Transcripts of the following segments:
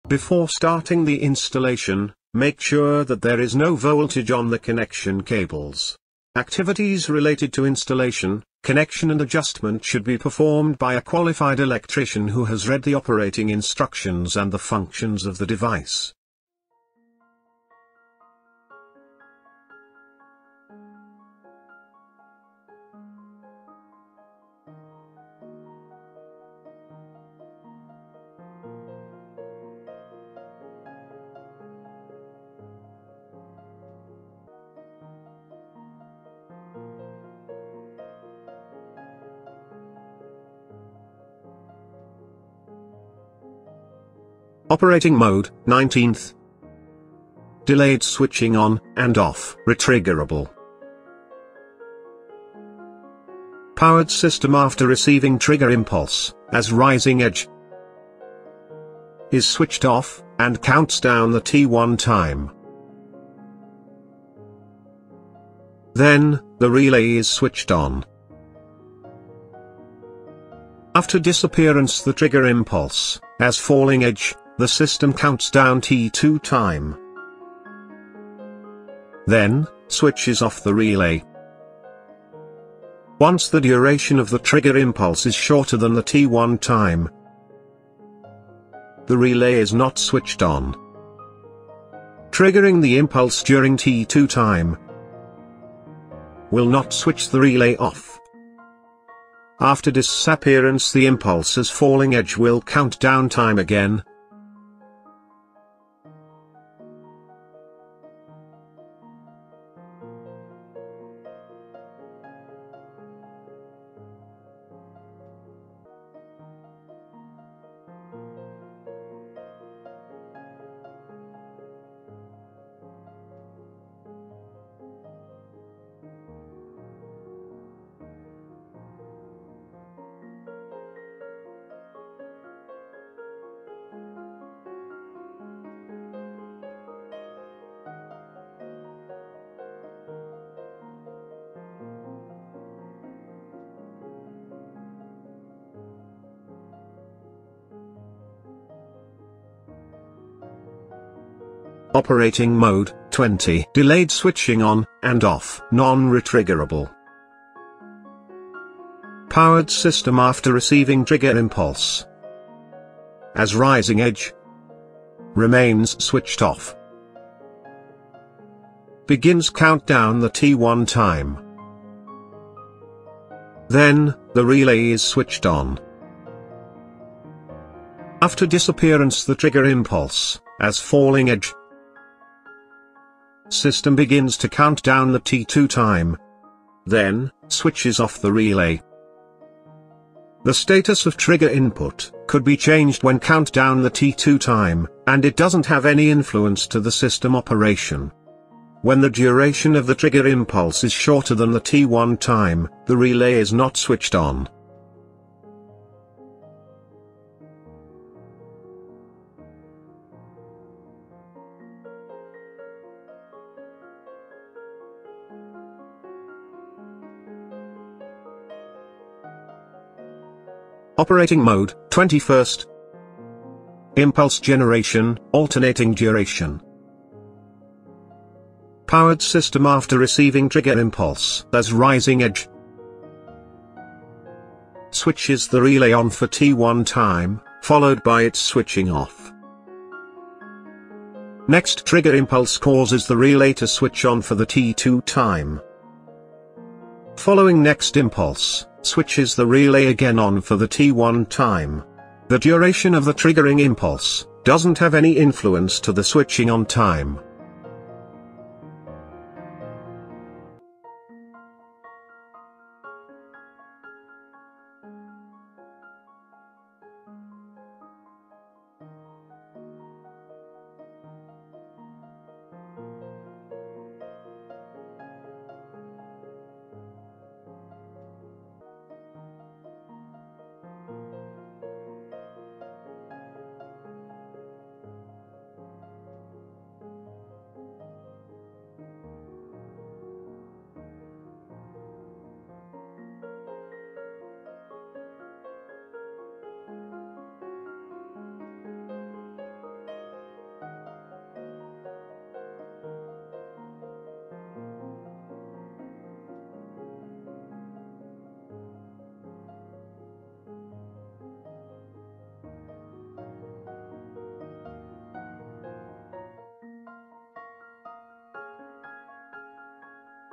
Before starting the installation, make sure that there is no voltage on the connection cables. Activities related to installation, connection and adjustment should be performed by a qualified electrician who has read the operating instructions and the functions of the device. Operating mode, 19th. Delayed switching on and off, retriggerable. Powered system after receiving trigger impulse, as rising edge is switched off, and counts down the T1 time. Then, the relay is switched on. After disappearance the trigger impulse, as falling edge, the system counts down T2 time. Then, switches off the relay. Once the duration of the trigger impulse is shorter than the T1 time, the relay is not switched on. Triggering the impulse during T2 time will not switch the relay off. After disappearance the impulse as falling edge will count down time again. Operating mode, 20. Delayed switching on and off, non-retriggerable. Powered system after receiving trigger impulse, as rising edge remains switched off. Begins countdown the T1 time. Then, the relay is switched on. After disappearance the trigger impulse, as falling edge, system begins to count down the T2 time. Then, switches off the relay. The status of trigger input could be changed when count down the T2 time, and it doesn't have any influence to the system operation. When the duration of the trigger impulse is shorter than the T1 time, the relay is not switched on. Operating mode, 21st. Impulse generation, alternating duration. Powered system after receiving trigger impulse, as rising edge, switches the relay on for T1 time, followed by its switching off. Next trigger impulse causes the relay to switch on for the T2 time. Following next impulse, switches the relay again on for the T1 time. The duration of the triggering impulse doesn't have any influence to the switching on time.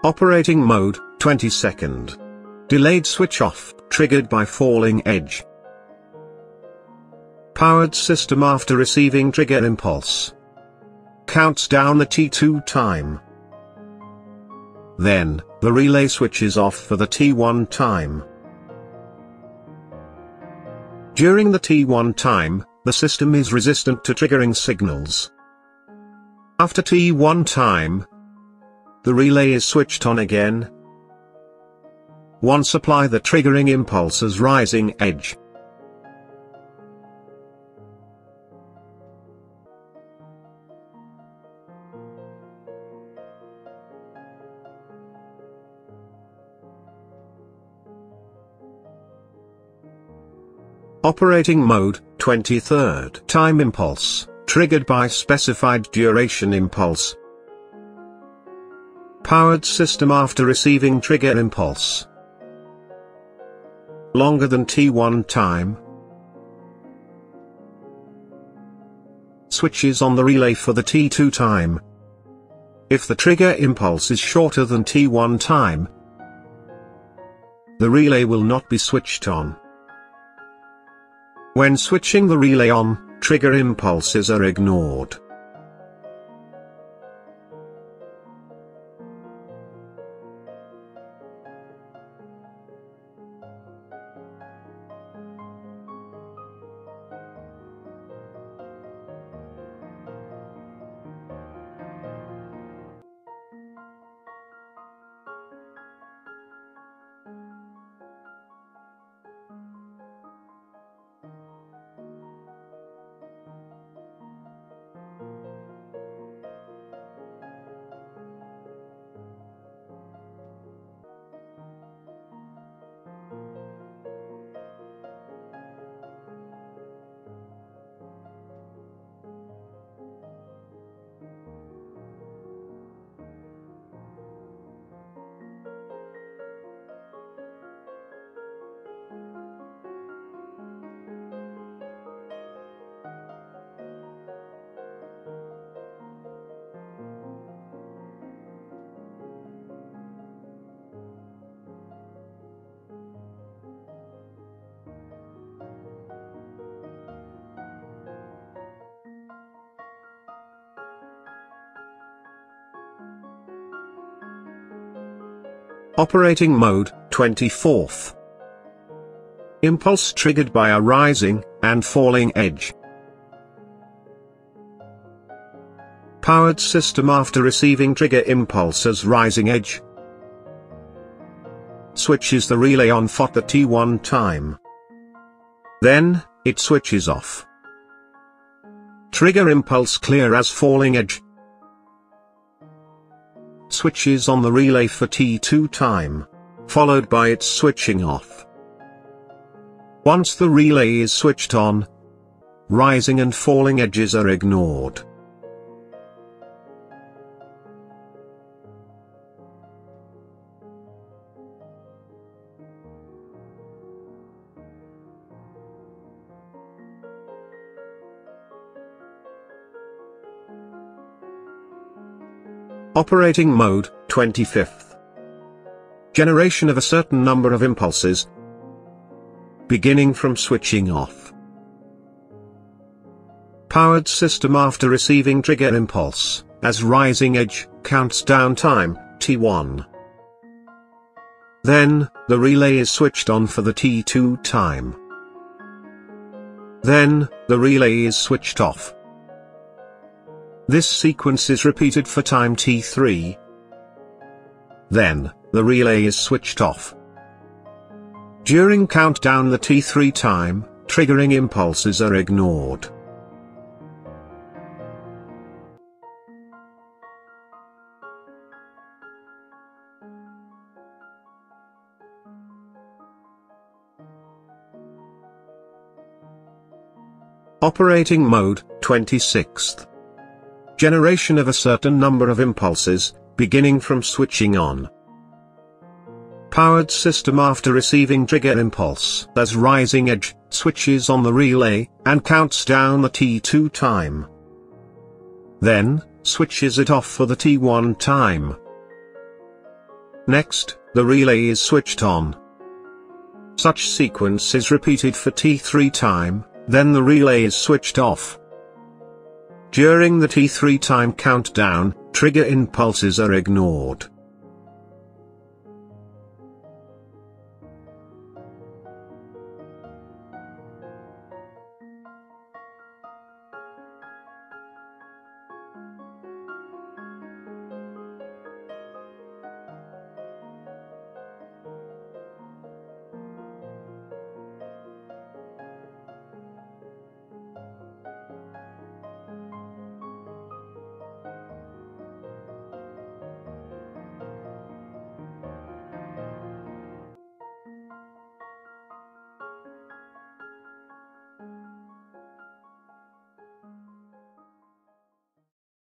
Operating mode, 22nd. Delayed switch off, triggered by falling edge. Powered system after receiving trigger impulse. Counts down the T2 time. Then, the relay switches off for the T1 time. During the T1 time, the system is resistant to triggering signals. After T1 time, the relay is switched on again. Once apply the triggering impulse as rising edge. Operating mode, 23rd. Time impulse, triggered by specified duration impulse. Powered system after receiving trigger impulse. Longer than T1 time. Switches on the relay for the T2 time. If the trigger impulse is shorter than T1 time, the relay will not be switched on. When switching the relay on, trigger impulses are ignored. Operating mode, 24th. Impulse triggered by a rising and falling edge. Powered system after receiving trigger impulse as rising edge. Switches the relay on for the T1 time. Then, it switches off. Trigger impulse clear as falling edge. Switches on the relay for T2 time, followed by its switching off. Once the relay is switched on, rising and falling edges are ignored. Operating mode, 25th. Generation of a certain number of impulses, beginning from switching off. Powered system after receiving trigger impulse, as rising edge, counts down time, T1. Then, the relay is switched on for the T2 time. Then, the relay is switched off. This sequence is repeated for time T3. Then, the relay is switched off. During countdown the T3 time, triggering impulses are ignored. Operating mode, 26th. Generation of a certain number of impulses, beginning from switching on. Powered system after receiving trigger impulse as rising edge, switches on the relay, and counts down the T2 time. Then, switches it off for the T1 time. Next, the relay is switched on. Such sequence is repeated for T3 time, then the relay is switched off. During the T3 time countdown, trigger impulses are ignored.